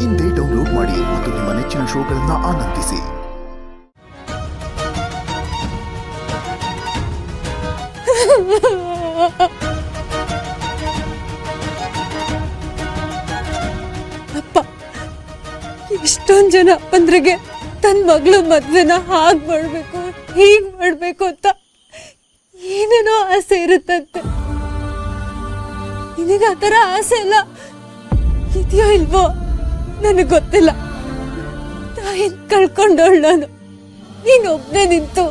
ಇಂದೇ ಡೌನ್ಲೋಡ್ ಮಾಡಿ ಮತ್ತು ನಿಮ್ಮ ನೆಚ್ಚಿನ ಶೋಗಳನ್ನು ಆನಂದಿಸಿ. ಅಪ್ಪ, ಇಷ್ಟೊಂದು ಜನ ಅಪ್ಪಂದ್ರಿಗೆ ತನ್ನ ಮಗಳು ಮದ್ವೆನ ಹಾಗೆ ಮಾಡಬೇಕು ಹೀಗೆ ಮಾಡಬೇಕು ಅಂತ ಏನೇನೋ ಆಸೆ ಇರುತ್ತಂತೆ. ನಿನಗೆ ಆ ಥರ ಆಸೆ ಎಲ್ಲ ಇದೆಯೋ ಇಲ್ವೋ ನನಗೆ ಗೊತ್ತಿಲ್ಲ. ತಾಯಿನ ಕಳ್ಕೊಂಡವಳು ನಾನು. ನೀನೊಬ್ಬನೇ ನಿಂತು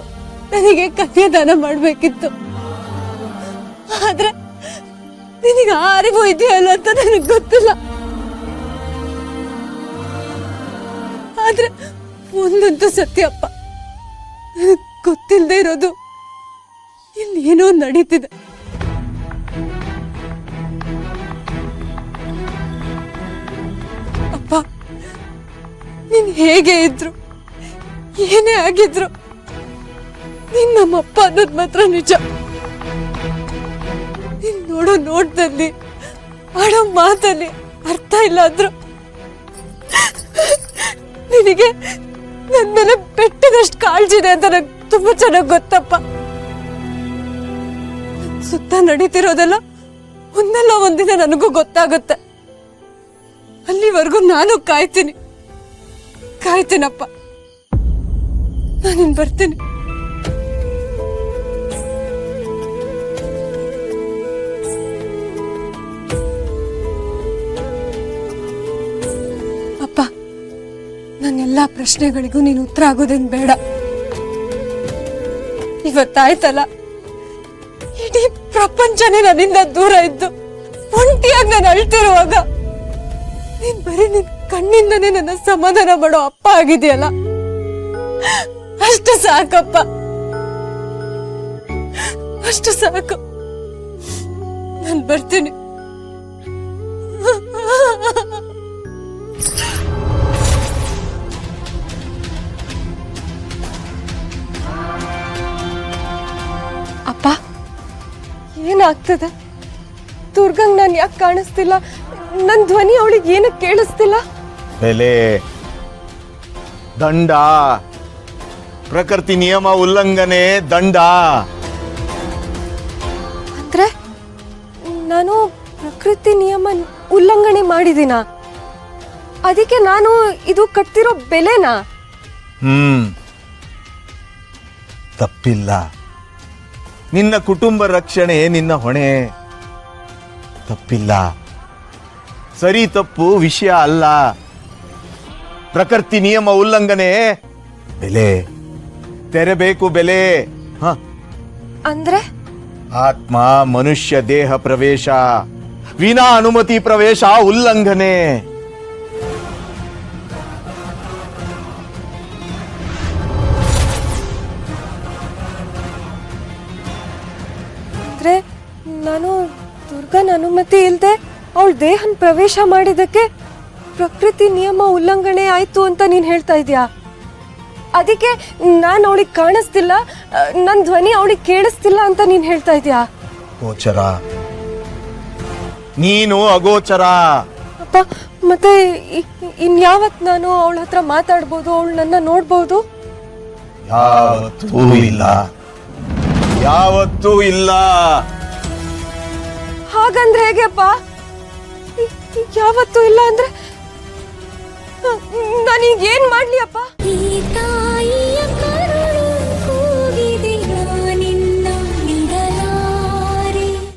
ನನಗೆ ಕನ್ಯಾದಾನ ಮಾಡಬೇಕಿತ್ತು. ಆದ್ರೆ ನಿನಗೆ ಆ ಅರಿವು ಇದೆಯಲ್ಲ ಅಂತ ನನಗೆ ಗೊತ್ತಿಲ್ಲ. ಆದ್ರೆ ಒಂದಂತೂ ಸತ್ಯಪ್ಪ, ನನಗೆ ಗೊತ್ತಿಲ್ಲದೆ ಇರೋದು ಇಲ್ಲಿ ಏನೋ ನಡೀತಿದೆ. ಅಪ್ಪ, ನೀನ್ ಹೇಗೆ ಇದ್ರು ಏನೇ ಆಗಿದ್ರು ನೀನ್ ನಮ್ಮಪ್ಪ ಅನ್ನೋದು ಮಾತ್ರ ನಿಜ. ನೀನ್ ನೋಡೋ ನೋಟದಲ್ಲಿ ಆಡೋ ಮಾತಲ್ಲಿ ಅರ್ಥ ಇಲ್ಲ ಅಂದ್ರು ನಿನಗೆ ನನ್ನ ಮೇಲೆ ಬೆಟ್ಟದಷ್ಟು ಕಾಳಜಿದೆ ಅಂತ ನಂಗೆ ತುಂಬಾ ಚೆನ್ನಾಗಿ ಗೊತ್ತಪ್ಪ. ಸುತ್ತ ನಡೀತಿರೋದೆಲ್ಲ ಒಂದಲ್ಲ ಒಂದಿನ ನನಗೂ ಗೊತ್ತಾಗುತ್ತೆ. ಅಲ್ಲಿವರೆಗೂ ನಾನು ಕಾಯ್ತೀನಪ್ಪ. ನಾನಿನ್ ಬರ್ತೀನಿ. ಅಪ್ಪ, ನನ್ನೆಲ್ಲಾ ಪ್ರಶ್ನೆಗಳಿಗೂ ನೀನು ಉತ್ತರ ಆಗೋದೇನ್ ಬೇಡ. ಇವತ್ತಾಯ್ತಲ್ಲ, ಇಡೀ ಪ್ರಪಂಚನೇ ನನ್ನಿಂದ ದೂರ ಇದ್ದು ಒಂಟಿಯಾಗಿ ನಾನು ಅಳ್ತಿರುವಾಗ ನೀನ್ ಬರೀ ನಿನ್ ಕಣ್ಣಿಂದನೇ ನನ್ನ ಸಮಾಧಾನ ಮಾಡೋ ಅಪ್ಪ ಆಗಿದೆಯಲ್ಲ, ಅಷ್ಟು ಸಾಕಪ್ಪ, ಅಷ್ಟು ಸಾಕು. ನಾನು ಬರ್ತೀನಿ. ಅಪ್ಪ, ಏನಾಗ್ತದೆ? ದುರ್ಗಂಗ್ ನಾನು ಯಾಕೆ ಕಾಣಿಸ್ತಿಲ್ಲ? ನನ್ನ ಧ್ವನಿ ಅವಳಿಗೆ ಏನಕ್ಕೆ ಕೇಳಿಸ್ತಿಲ್ಲ? ಬೆಲೆ ದಂಡ, ಪ್ರಕೃತಿ ನಿಯಮ ಉಲ್ಲಂಘನೆ ದಂಡ. ಅಂದ್ರೆ ನಾನು ಪ್ರಕೃತಿ ನಿಯಮ ಉಲ್ಲಂಘನೆ ಮಾಡಿದಿನ? ಅದಕ್ಕೆ ನಾನು ಇದು ಕಟ್ತಿರೋ ಬೆಲೆನಾ? ತಪ್ಪಿಲ್ಲ. ನಿನ್ನ ಕುಟುಂಬ ರಕ್ಷಣೆ ನಿನ್ನ ಹೊಣೆ. ತಪ್ಪಿಲ್ಲ. ಸರಿ ತಪ್ಪು ವಿಷಯ ಅಲ್ಲ. ಪ್ರಕೃತಿ ನಿಯಮ ಉಲ್ಲಂಘನೆ ಬೆಲೆ ತೆರಬೇಕು. ಬೆಲೆ ಅಂದ್ರೆ ಆತ್ಮ ಮನುಷ್ಯ ದೇಹ ಪ್ರವೇಶ ವಿನಾ ಅನುಮತಿ ಪ್ರವೇಶ ಉಲ್ಲಂಘನೆ. ಅಂದ್ರೆ ನಾನು ದುರ್ಗನ ಅನುಮತಿ ಇಲ್ಲದೆ ಅವಳ ದೇಹನ ಪ್ರವೇಶ ಮಾಡಿದಕ್ಕೆ ಪ್ರಕೃತಿ ನಿಯಮ ಉಲ್ಲಂಘನೆ ಆಯ್ತು ಅಂತ ನೀನ್ ಹೇಳ್ತಾ ಇದೀಯಾ? ಅದಕ್ಕೆ ನಾನು ಅವಳಿಗೆ ಕಾಣಿಸ್ತಿಲ್ಲ, ನನ್ನ ಧ್ವನಿ ಅವಳಿಗೆ ಕೇಳಿಸ್ತಿಲ್ಲ ಅಂತ ನೀನ್ ಹೇಳ್ತಾ ಇದೀಯಾ? ಗೋಚರ, ನೀನು ಅಗೋಚರ. ಅಪ್ಪ, ಮತ್ತೆ ಇನ್ಯಾವತ್ ನಾನು ಅವಳ ಹತ್ರ ಮಾತಾಡ್ಬೋದು, ಅವಳು ನನ್ನ ನೋಡ್ಬೋದು? ಯಾವತ್ತೂ ಇಲ್ಲ, ಯಾವತ್ತೂ ಇಲ್ಲ. ಹಾಗಂದ್ರೆ ಹೇಗೆಪ್ಪ? ಯಾವತ್ತೂ ಇಲ್ಲ ಅಂದ್ರೆ ನಾನೀಗ ಏನ್ ಮಾಡ್ಲಿ ಅಪ್ಪ?